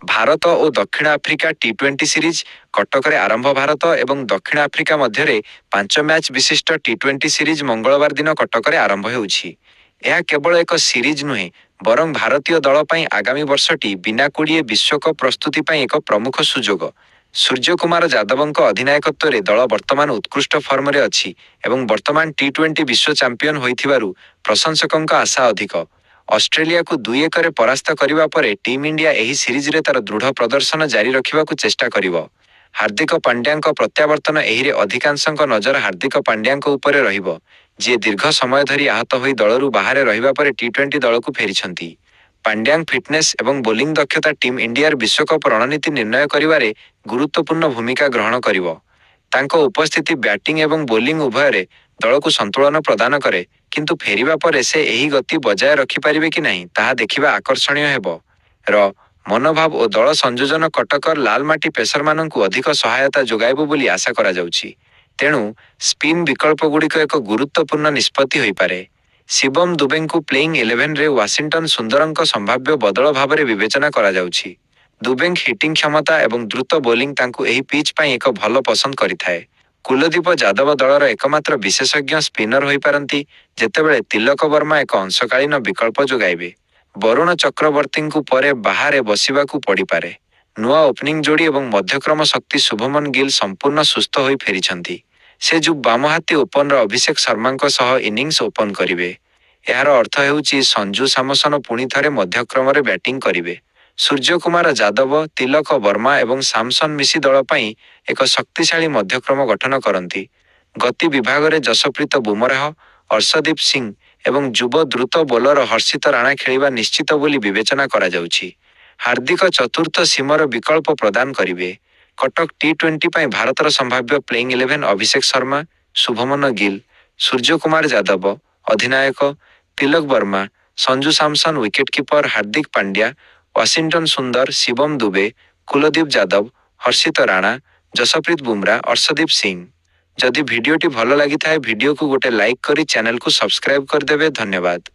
भारत और दक्षिण आफ्रिका टी20 सीरीज कटक आरंभ। भारत और दक्षिण आफ्रिका मध्य 5 मैच विशिष्ट टी20 सीरीज मंगलवार दिन कटक आरंभ होउछि। यह केवल एक सीरीज नुहे बरं भारतीय दल पई आगामी वर्षटी बिना कोड़िए विश्वकप प्रस्तुति पई एक प्रमुख सुजोग। सूर्यकुमार यादवଙ୍କ अधिनायकत्व दल वर्तमान उत्कृष्ट फर्म रे अछि एवं वर्तमान टी20 विश्व चैंपियन होइथिबारु प्रशंसकଙ୍କ आशा अधिक। ऑस्ट्रेलिया को 2-1 परास्त करिबा परे टीम इंडिया एही सीरीज रे तार दृढ़ प्रदर्शन जारी रखिबाकू चेष्टा करिवो। हार्दिक पांड्याଙ୍କ प्रत्यावर्तन एहिरे अधिकांशଙ୍କ नजर हार्दिक पांड्याଙ୍କ उपरे रहिबो, जे दीर्घ समय धरी आहत होई दलरू बाहरे रहिबा परे टी20 दलकू फेरिछंती। पांड्याଙ୍କ फिटनेस एवं बोलिंग दक्षता टीम इंडियार विश्वकप रणनीति निर्णय करिबारे गुरुत्वपूर्ण भूमिका ग्रहण करिवो। तांको उपस्थिति बैटिंग एवं बोलिंग उभयरे दलकू संतुलन प्रदान करे, किंतु फेरिबा परे से एही गति बजाय रखि पारिबे कि नहीं ताहा देखिबा आकर्षणीय हेबो। मनोभाव और दल संयोजन कटकर लालमाटी पेसर माननकू अधिक सहायता जोगाइबो बोली आशा करा जाउछि। तेणु स्पिन विकल्प गुड़िक एक गुरुत्वपूर्ण निष्पत्ति होई पारे। शिवम दुबेंकू प्लेइंग 11 रे वाशिंगटन सुंदरଙ୍କ संभाव्य बदल भावरे विवेचना करा जाउछि। दुबेंक हिटिंग क्षमता एवं द्रुत बोलिंग तांकू एही पिच पई एक भल पसंद करिथाए। कुलदीप यादव दलर एकमात्र विशेषज्ञ स्पिनर होई पारंती, जेतेबेले तिलक वर्मा एक अंशकालीन विकल्प जोगाइबे। वरुण चक्रवर्तीଙ୍କୁ परे बाहरे बसिबाकू पड़ी पारे। नुआ ओपनिंग जोड़ी एवं मध्यक्रम शक्ति शुभमन गिल संपूर्ण सुस्थ होई फेरिछंती। से जो बामहाती ओपनर अभिषेक शर्माଙ୍କ सह इनिंग्स ओपन करिवे। यार अर्थ हेउछि संजू सामसन पुणी थरे मध्यक्रम रे बैटिंग करिवे। सूर्यकुमार यादव, तिलक वर्मा एवं सामसन मिसी दल पई एक शक्तिशाली मध्यक्रम गठन करंती। गति विभाग रे जसप्रीत बुमराह, अर्शदीप सिंह एवं युव द्रुत बोलर हर्षित राणा खेलिबा निश्चित बोली विवेचना करा जाउछि। हार्दिक चतुर्थ सीमर विकल्प प्रदान करिवे। कटक टी20 पई भारतर संभाव्य playing 11 Abhishek Sharma, Shubman Gill, Suryakumar Yadav अधिनायक, Tilak Varma, Sanju Samson wicketkeeper, Hardik Pandya, Washington सुंदर, शिवम दुबे, कुलदीप यादव, हर्षित राणा, जसप्रीत बुमराह, अर्शदीप सिंह। जदि भिडियोटी भल लगी थाए भिडियो को गोटे लाइक करी चैनल को सब्सक्राइब कर देबे। धन्यवाद।